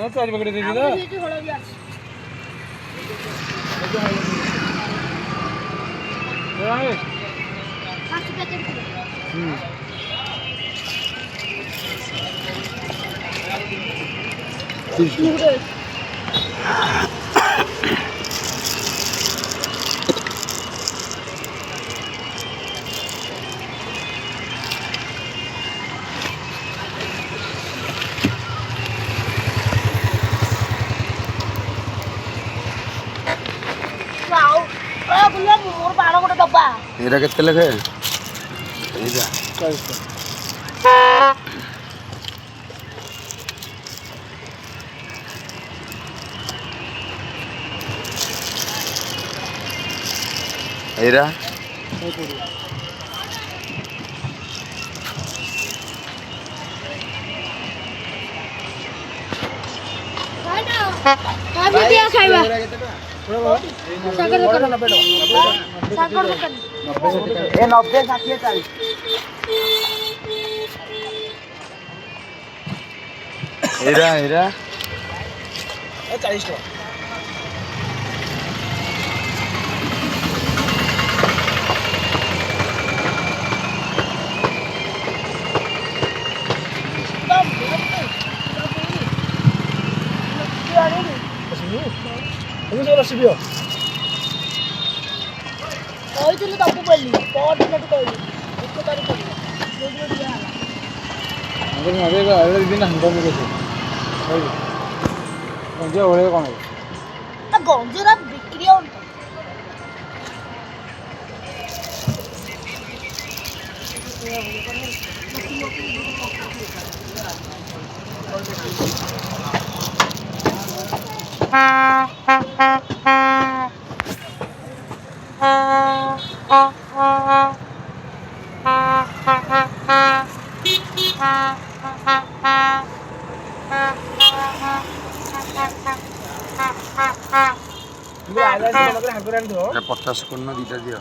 चार पकड़े दे दिया ଏଇଟା କେତେ ଲେଖେ ଏଇଟା ଏଇଟା ଖାଇବା ए 90 60 40 एरा एरा ए 40 टका তুমি চলে আসিও କହିଥିଲି ତମକୁ କହିଲି ପରଦିନଠୁ କହିଲି 1 ତାରିଖ କହିଲି ଯୋଉଦିନ ଦିଆ ହେଲା अगर मरेगा अगर दिन हम दोनों कैसे भाई मुझे ओले कौन है ନା ଗଞ୍ଜରା ବିକ୍ରି ହଉନି पचास कोन दीटा दियो